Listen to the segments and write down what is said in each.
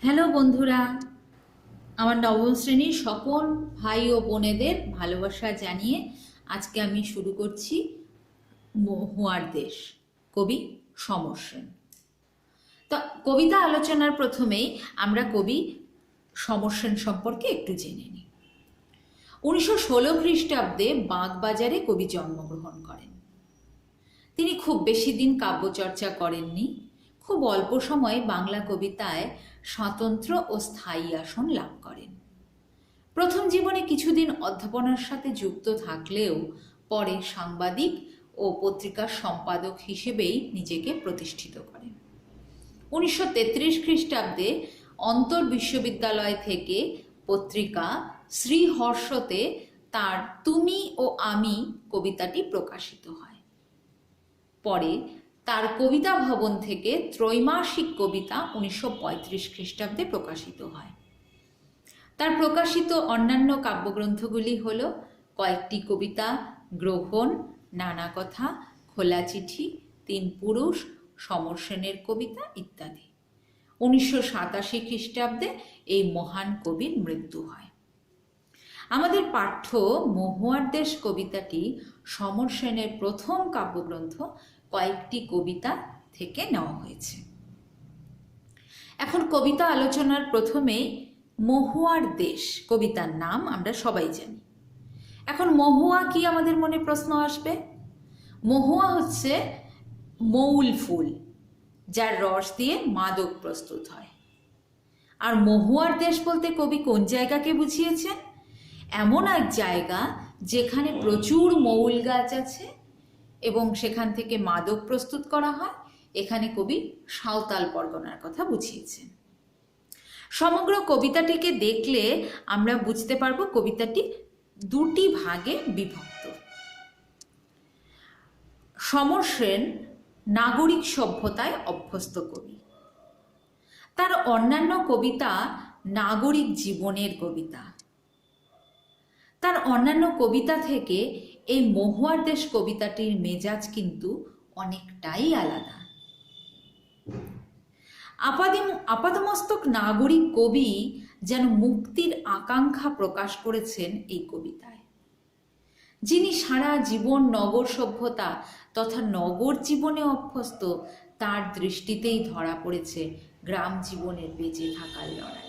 Hello বন্ধুরা, আমার নবম শ্রেণীর সকল ভাই ও বোনেদের ভালোবাসা জানিয়ে আজকে আমি শুরু করছি মহুয়ার দেশ, কবি সমর সেন। তো কবিতা আলোচনার প্রথমেই আমরা কবি সমর সেন সম্পর্কে একটু জেনে নিই। 1916 খ্রিস্টাব্দে বাগবাজারে কবি জন্মগ্রহণ করেন। তিনি খুব বেশি দিন কাব্যচর্চা করেননি। খুব অল্প সময়ে বাংলা কবিতায় স্বতন্ত্র ও স্থায়ী আসন লাভ করেন। প্রথম জীবনে কিছুদিন অধ্যাপনার সাথে যুক্ত থাকলেও পরে সাংবাদিক ও পত্রিকার সম্পাদক হিসেবেই নিজেকে প্রতিষ্ঠিত করেন। 1933 খ্রিস্টাব্দে অন্তর বিশ্ববিদ্যালয় থেকে পত্রিকা শ্রীহর্ষতে তার তুমি ও আমি কবিতাটি প্রকাশিত হয়। পরে তার কবিতা ভবন থেকে ত্রৈমাসিক কবিতা 1935 খ্রিস্টাব্দে প্রকাশিত হয়। তার প্রকাশিত অন্যান্য কাব্যগ্রন্থগুলি হল কয়েকটি কবিতা, গ্রহণ, নানা কথা, খোলা চিঠি, তিন পুরুষ, সমর সেনের কবিতা ইত্যাদি। 1987 খ্রিস্টাব্দে এই মহান কবির মৃত্যু হয়। আমাদের পাঠ্য মহুয়ার দেশ কবিতাটি সমর সেনের প্রথম কাব্যগ্রন্থ কয়েকটি কবিতা থেকে নেওয়া হয়েছে। এখন কবিতা আলোচনার প্রথমে মহুয়ার দেশ কবিতার নাম আমরা সবাই জানি। এখন মহুয়া কি আমাদের মনে প্রশ্ন আসবে? মহুয়া হচ্ছে মৌল ফুল, যার রস দিয়ে মাদক প্রস্তুত হয়। আর মহুয়ার দেশ বলতে কবি কোন জায়গাকে বুঝিয়েছেন? এমন এক জায়গা যেখানে প্রচুর মৌল গাছ আছে এবং সেখান থেকে মাদক প্রস্তুত করা হয়। এখানে কবি সাঁওতাল পরগনার কথা বুঝিয়েছেন। সমগ্র কবিতাটিকে দেখলে আমরা বুঝতে পারবো কবিতাটি দুটি ভাগে বিভক্ত। সমর সেন নাগরিক সভ্যতায় অভ্যস্ত কবি। তার অন্যান্য কবিতা নাগরিক জীবনের কবিতা। তার অন্যান্য কবিতা থেকে এই মহুয়ার দেশ কবিতাটির মেজাজ কিন্তু অনেকটাই আলাদা। আপাদমস্তক নাগরিক কবি যেন মুক্তির আকাঙ্ক্ষা প্রকাশ করেছেন এই কবিতায়। যিনি সারা জীবন নগর সভ্যতা তথা নগর জীবনে অভ্যস্ত, তার দৃষ্টিতেই ধরা পড়েছে গ্রাম জীবনের বেঁচে থাকার লড়াই।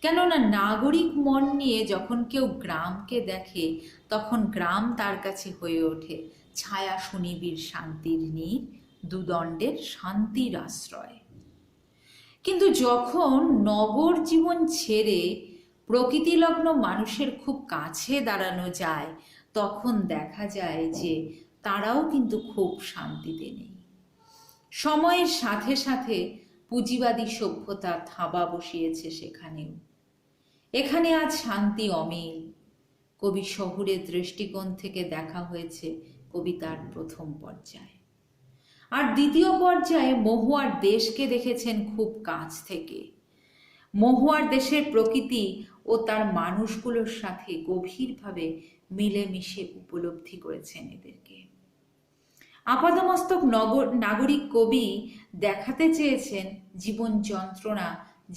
কেননা নাগরিক মন নিয়ে যখন কেউ গ্রামকে দেখে, তখন গ্রাম তার কাছে হয়ে ওঠে ছায়া সুনিবিড় শান্তির নীড়, দুদণ্ডের শান্তির আশ্রয়। কিন্তু যখন নগর জীবন ছেড়ে প্রকৃতিলগ্ন মানুষের খুব কাছে দাঁড়ানো যায়, তখন দেখা যায় যে তারাও কিন্তু খুব শান্তিতে নেই। সময়ের সাথে সাথে পুঁজিবাদী সভ্যতা থাবা বসিয়েছে সেখানেও। এখানে আজ শান্তি অমিল। কবি শহুরের দৃষ্টিকোণ থেকে দেখা হয়েছে কবিতার প্রথম পর্যায়ে। আর দ্বিতীয় পর্যায়ে মহুয়ার দেশকে দেখেছেন খুব কাছ থেকে। মহুয়ার দেশের প্রকৃতি ও তার মানুষগুলোর সাথে গভীরভাবে মিলেমিশে উপলব্ধি করেছেন এদেরকে। আপাদমস্তক নাগরিক কবি দেখাতে চেয়েছেন জীবন যন্ত্রণা,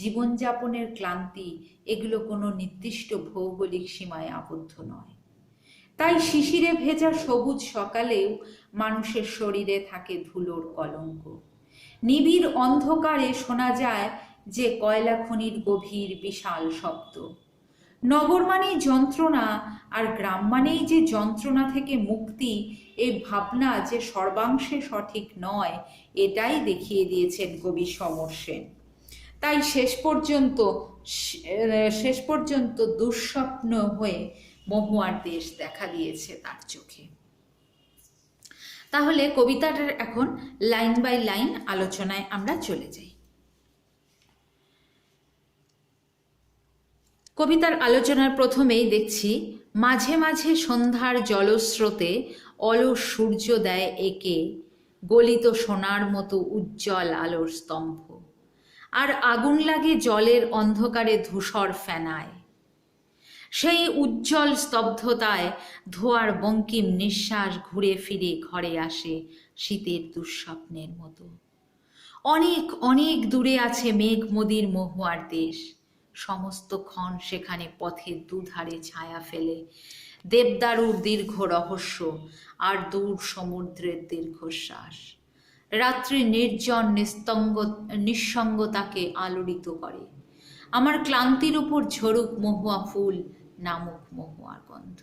জীবনযাপনের ক্লান্তি এগুলো কোনো নির্দিষ্ট ভৌগোলিক সীমায় আবদ্ধ নয়। তাই শিশিরে ভেজা সবুজ সকালেও মানুষের শরীরে থাকে ধুলোর কলঙ্ক। নিবিড় অন্ধকারে শোনা যায় যে কয়লা খনির গভীর বিশাল শব্দ। নগর মানেই যন্ত্রণা, আর গ্রাম মানেই যে যন্ত্রণা থেকে মুক্তি, এই ভাবনা যে সর্বাংশে সঠিক নয়, এটাই দেখিয়ে দিয়েছেন কবি সমর সেন। তাই শেষ পর্যন্ত দুঃস্বপ্ন হয়ে মহুয়ার দেশ দেখা দিয়েছে তার চোখে। তাহলে কবিতাটার এখন লাইন বাই লাইন আলোচনায় আমরা চলে যাই। কবিতার আলোচনার প্রথমেই দেখছি, মাঝে মাঝে সন্ধ্যার জলস্রোতে অলস সূর্য দেয় একে গলিত সোনার মতো উজ্জ্বল আলোর স্তম্ভ, আর আগুন লাগে জলের অন্ধকারে ধূসর ফেনায়। সেই উজ্জ্বল স্তব্ধতায় ধোয়ার বঙ্কিম নিঃশ্বাস ঘুরে ফিরে ঘরে আসে শীতের দুঃস্বপ্নের মতো। অনেক অনেক দূরে আছে মেঘ-মদির মহুয়ার দেশ, সমস্ত ক্ষণ সেখানে পথের দুধারে ছায়া ফেলে দেবদারুর দীর্ঘ রহস্য আর দূর সমুদ্রের দীর্ঘশ্বাস। রাত্রি নির্জন নিঃসঙ্গতাকে আলোড়িত করে। আমার ক্লান্তির উপর ঝরুক মহুয়া ফুল, নামুক মহুয়ার গন্ধ।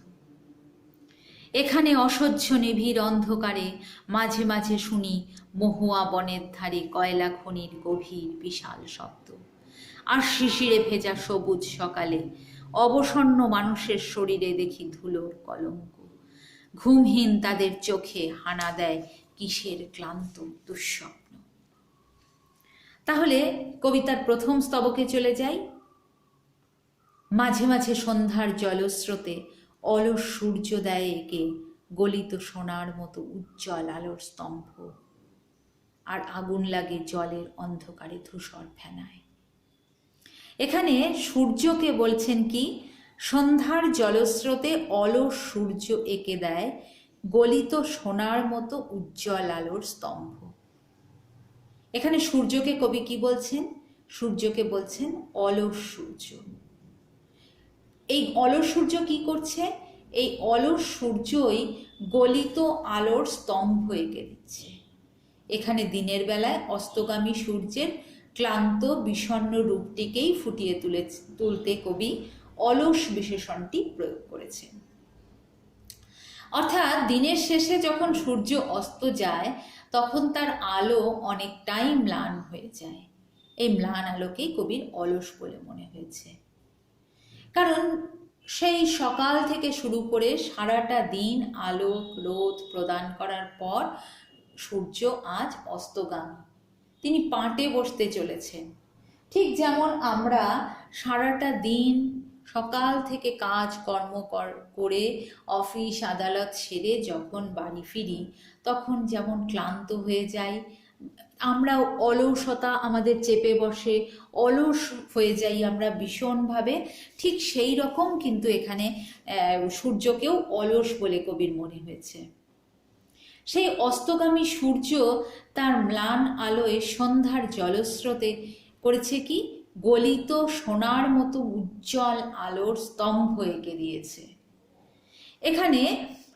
এখানে অসহ্য নিবিড় অন্ধকারে মাঝে মাঝে শুনি মহুয়া বনের ধারে কয়লা খনির গভীর বিশাল শব্দ। আর শিশিরে ভেজা সবুজ সকালে অবসন্ন মানুষের শরীরে দেখি ধুলোর কলঙ্ক। ঘুমহীন তাদের চোখে হানা দেয় কিসের ক্লান্ত দুঃস্বপ্ন। তাহলে কবিতার প্রথম স্তবকে চলে যাই। মাঝে মাঝে সন্ধ্যার জলস্রোতে অলস সূর্য দেয় একে গলিত সোনার মতো উজ্জ্বল আলোর স্তম্ভ, আর আগুন লাগে জলের অন্ধকারে ধূসর ফেনায়। এখানে সূর্যকে বলছেন কি, সন্ধ্যার জলস্রোতে অলস সূর্য এঁকে দেয় গলিত সোনার মতো উজ্জ্বল আলোর স্তম্ভ। এখানে সূর্যকে কবি কি বলছেন? সূর্যকে বলছেন অলস সূর্য। এই অলস সূর্য কি করছে? এই অলস সূর্যই গলিত আলোর স্তম্ভ এঁকে দিচ্ছে। এখানে দিনের বেলায় অস্তগামী সূর্যের ক্লান্ত বিষণ্ণ রূপটিকেই ফুটিয়ে তুলতে কবি অলস বিশেষণটি প্রয়োগ করেছেন। অর্থাৎ দিনের শেষে যখন সূর্য অস্ত যায় তখন তার আলো অনেকটাই ম্লান হয়ে যায়। এই ম্লান আলোকেই কবির অলস বলে মনে হয়েছে। কারণ সেই সকাল থেকে শুরু করে সারাটা দিন আলো রোদ প্রদান করার পর সূর্য আজ অস্তগামী, তিনি পাটে বসতে চলেছেন। ঠিক যেমন আমরা সারাটা দিন সকাল থেকে কাজ কর্ম করে অফিস আদালত সেরে যখন বাড়ি ফিরি তখন যেমন ক্লান্ত হয়ে যাই, আমরা অলসতা আমাদের চেপে বসে, অলস হয়ে যাই আমরা ভীষণভাবে, ঠিক সেই রকম কিন্তু এখানে সূর্যকেও অলস বলে কবির মনে হয়েছে। সেই অস্তগামী সূর্য তার ম্লান আলোয় সন্ধ্যার জলস্রোতে করেছে কি, গলিত সোনার মতো উজ্জ্বল আলোর স্তম্ভ এঁকে দিয়েছে। এখানে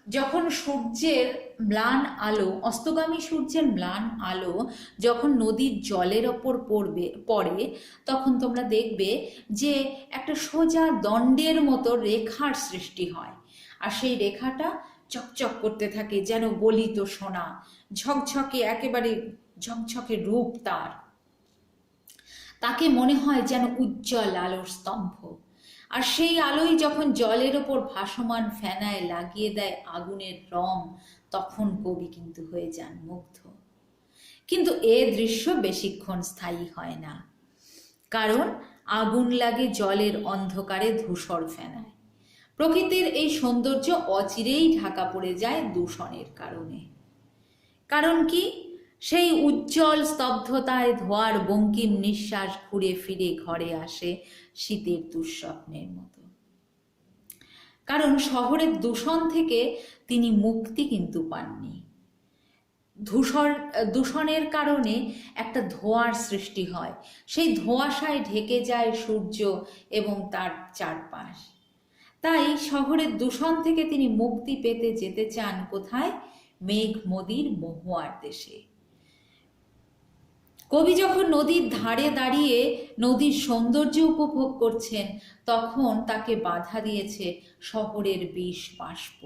যখন সূর্যের ম্লান আলো, অস্তগামী সূর্যের ম্লান আলো যখন নদীর জলের ওপর পড়ে তখন তোমরা দেখবে যে একটা সোজা দণ্ডের মতো রেখার সৃষ্টি হয়, আর সেই রেখাটা চকচক করতে থাকে যেন গলিত সোনা, ঝকঝকে, একেবারে ঝকঝকে রূপ তার, তাকে মনে হয় যেন উজ্জ্বল আলোর স্তম্ভ। আর সেই আলোই যখন জলের ওপর ভাসমান ফেনায় লাগিয়ে দেয় আগুনের রং, তখন কবি কিন্তু হয়ে যান মুগ্ধ। কিন্তু এ দৃশ্য বেশিক্ষণ স্থায়ী হয় না, কারণ আগুন লাগে জলের অন্ধকারে ধূসর ফেনায়। প্রকৃতির এই সৌন্দর্য অচিরেই ঢাকা পড়ে যায় দূষণের কারণে। কারণ কি, সেই উজ্জ্বল স্তব্ধতায় ধোয়ার বঙ্কিম নিঃশ্বাস ঘুরে ফিরে ঘরে আসে শীতের দুঃস্বপ্নের মতো। কারণ শহরের দূষণ থেকে তিনি মুক্তি কিন্তু পাননি। দূষণের কারণে একটা ধোঁয়ার সৃষ্টি হয়, সেই ধোঁয়াশায় ঢেকে যায় সূর্য এবং তার চারপাশ। তাই শহরের দূষণ থেকে তিনি মুক্তি পেতে যেতে চান কোথায়? মেঘ-মদির মহুয়ার দেশে। কবি যখন নদীর ধারে দাঁড়িয়ে নদীর সৌন্দর্য উপভোগ করছেন তখন তাকে বাধা দিয়েছে শহরের বিষ বাষ্প।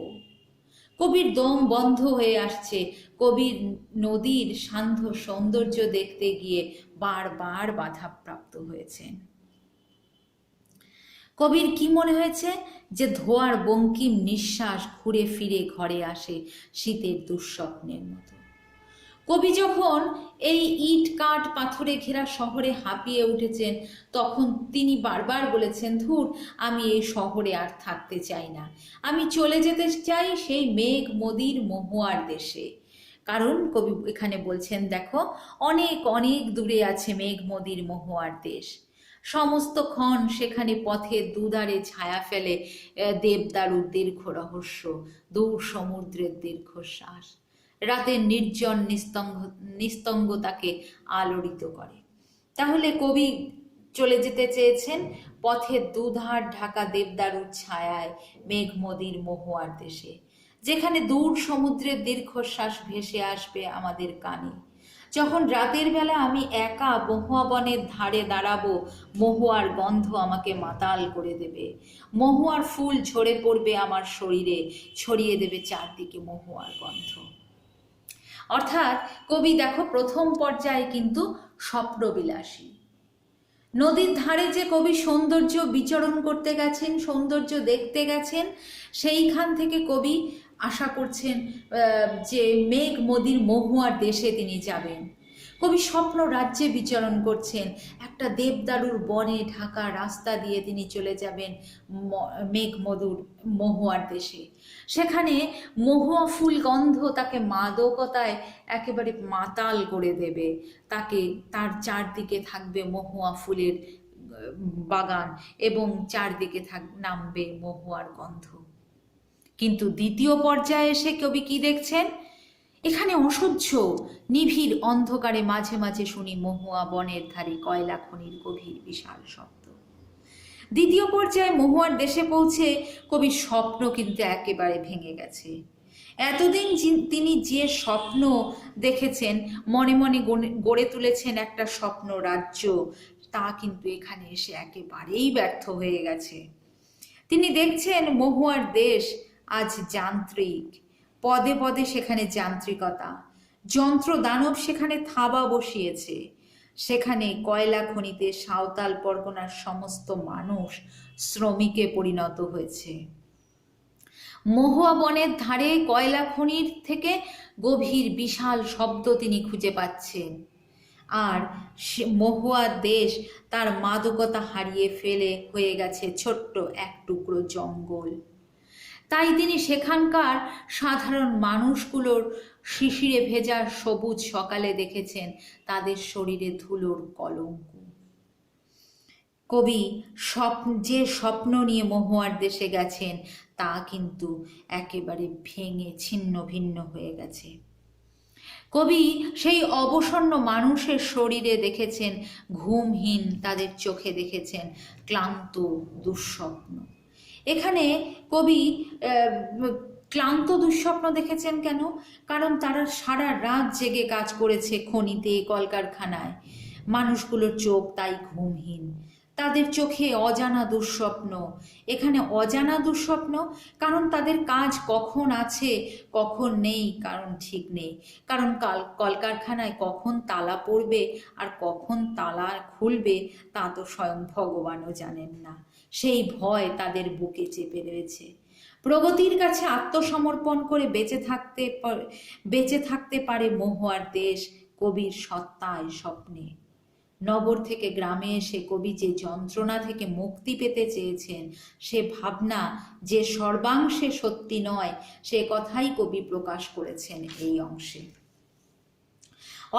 কবির দম বন্ধ হয়ে আসছে। কবির নদীর সান্ধ্য সৌন্দর্য দেখতে গিয়ে বারবার বাধাপ্রাপ্ত হয়েছেন। কবির কি মনে হয়েছে? যে ধোয়ার বঙ্কিম নিঃশ্বাস ঘুরে ফিরে ঘরে আসে শীতের দুঃস্বপ্নের মতো। কবি যখন এই ইট কাঠ পাথরে ঘেরা শহরে হাঁপিয়ে উঠেছেন তখন তিনি বারবার বলেছেন, ধুর, আমি এই শহরে আর থাকতে চাই না, আমি চলে যেতে চাই সেই মেঘ-মদির মহুয়ার দেশে। কারণ কবি এখানে বলছেন, দেখো, অনেক অনেক দূরে আছে মেঘ-মদির মহুয়ার দেশ, সমস্ত ক্ষণ সেখানে পথের দুধারে ছায়া ফেলে দেবদারুর দীর্ঘ রহস্য, দূর সমুদ্রের দীর্ঘশ্বাস। রাতের নির্জন নিস্তঙ্গতাকে আলোড়িত করে। তাহলে কবি চলে যেতে চেয়েছেন পথের দুধার ঢাকা দেবদারুর ছায়ায় মেঘমদির মহুয়ার দেশে, যেখানে দূর সমুদ্রের দীর্ঘশ্বাস ভেসে আসবে আমাদের কানে। যখন রাতের বেলা আমি একা মহুয়া বনের ধারে দাঁড়াবো, মহুয়ার গন্ধ আমাকে মাতাল করে দেবে। মহুয়ার ফুল ঝরে পড়বে আমার শরীরে, ছড়িয়ে দেবে চারদিকে মহুয়ার গন্ধ। অর্থাৎ কবি দেখো প্রথম পর্যায়ে কিন্তু স্বপ্নবিলাসী। নদীর ধারে যে কবি সৌন্দর্য বিচরণ করতে গেছেন, সৌন্দর্য দেখতে গেছেন, সেইখান থেকে কবি আশা করছেন যে মেঘমদির মহুয়ার দেশে তিনি যাবেন। কবি স্বপ্ন রাজ্যে বিচরণ করছেন, একটা দেবদারুর বনে ঢাকা রাস্তা দিয়ে তিনি চলে যাবেন মেঘমধুর মহুয়ার দেশে। সেখানে মহুয়া ফুল গন্ধ তাকে মাদকতায় একেবারে মাতাল করে দেবে। তার চারদিকে থাকবে মহুয়া ফুলের বাগান এবং চারদিকে নামবে মহুয়ার গন্ধ। কিন্তু দ্বিতীয় পর্যায়ে এসে কবি কি দেখছেন? এখানে অসহ্য নিবিড় অন্ধকারে মাঝে মাঝে শুনি মহুয়া বনের ধারে কয়লা খনির গভীর বিশাল শব্দ। দ্বিতীয় পর্যায়ে মহুয়ার দেশে পৌঁছে কবির স্বপ্ন কিন্তু একেবারে ভেঙে গেছে। এতদিন তিনি যে স্বপ্ন দেখেছেন, মনে মনে গড়ে তুলেছেন একটা স্বপ্ন রাজ্য, তা কিন্তু এখানে এসে একেবারেই ব্যর্থ হয়ে গেছে। তিনি দেখছেন মহুয়ার দেশ আজ যান্ত্রিক, পদে পদে সেখানে যান্ত্রিকতা, যন্ত্র দানব সেখানে থাবা বসিয়েছে। সেখানে কয়লা খনিতে সাঁওতাল পরগনার সমস্ত মানুষ শ্রমিকে পরিণত হয়েছে। মহুয়া বনের ধারে কয়লা খনির থেকে গভীর বিশাল শব্দ তিনি খুঁজে পাচ্ছেন। আর মহুয়া দেশ তার মাদকতা হারিয়ে ফেলে হয়ে গেছে ছোট্ট এক টুকরো জঙ্গল। তাই তিনি সেখানকার সাধারণ মানুষগুলোর শিশিরে ভেজা সবুজ সকালে দেখেছেন তাদের শরীরে ধুলোর কলঙ্ক। কবি যে স্বপ্ন নিয়ে মহুয়ার দেশে গেছেন তা কিন্তু একেবারে ভেঙে ছিন্ন ভিন্ন হয়ে গেছে। কবি সেই অবসন্ন মানুষের শরীরে দেখেছেন ঘুমহীন, তাদের চোখে দেখেছেন ক্লান্ত দুঃস্বপ্ন। এখানে কবি ক্লান্ত দুঃস্বপ্ন দেখেছেন কেন? কারণ তারা সারা রাত জেগে কাজ করেছে খনিতে, কলকারখানায়। মানুষগুলোর চোখ তাই ঘুমহীন, তাদের চোখে অজানা দুঃস্বপ্ন। এখানে অজানা দুঃস্বপ্ন কারণ তাদের কাজ কখন আছে কখন নেই কারণ ঠিক নেই। কারণ কলকারখানায় কখন তালা পড়বে আর কখন তালা খুলবে তা তো স্বয়ং ভগবানও জানেন না। সেই ভয় তাদের বুকে চেপে রয়েছে। প্রগতির কাছে আত্মসমর্পণ করে বেঁচে থাকতে পারে মহুয়ার দেশ কবির সত্তায় স্বপ্নে। নগর থেকে গ্রামে এসে কবি যে যন্ত্রণা থেকে মুক্তি পেতে চেয়েছেন, সে ভাবনা যে সর্বাংশে সত্যি নয়, সে কথাই কবি প্রকাশ করেছেন এই অংশে।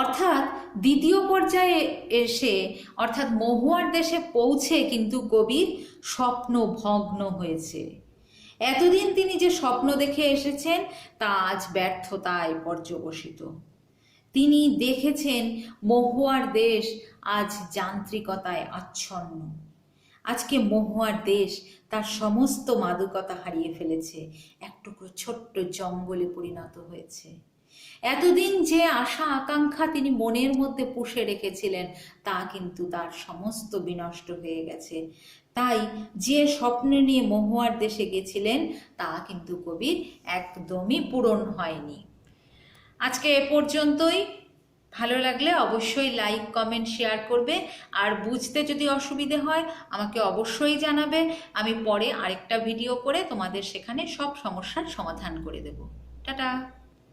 অর্থাৎ দ্বিতীয় পর্যায়ে এসে অর্থাৎ মহুয়ার দেশে পৌঁছে কিন্তু কবির স্বপ্ন ভগ্ন হয়েছে। এতদিন তিনি যে স্বপ্ন দেখে এসেছেন তা আজ ব্যর্থতায় পর্যবসিত। তিনি দেখেছেন মহুয়ার দেশ আজ যান্ত্রিকতায় আচ্ছন্ন। আজকে মহুয়ার দেশ তার সমস্ত মাদকতা হারিয়ে ফেলেছে, এক টুকরো ছোট্ট জঙ্গলে পরিণত হয়েছে। এতদিন যে আশা আকাঙ্ক্ষা তিনি মনের মধ্যে পুষে রেখেছিলেন তা কিন্তু তার সমস্ত বিনষ্ট হয়ে গেছে। তাই যে স্বপ্ন নিয়ে মহুয়ার দেশে গেছিলেন তা কিন্তু কবির একদমই পূরণ হয়নি। আজকে এ পর্যন্তই। ভালো লাগলে অবশ্যই লাইক, কমেন্ট, শেয়ার করবে। আর বুঝতে যদি অসুবিধে হয় আমাকে অবশ্যই জানাবে। আমি পরে আরেকটা ভিডিও করে তোমাদের সেখানে সব সমস্যার সমাধান করে দেব। টাটা।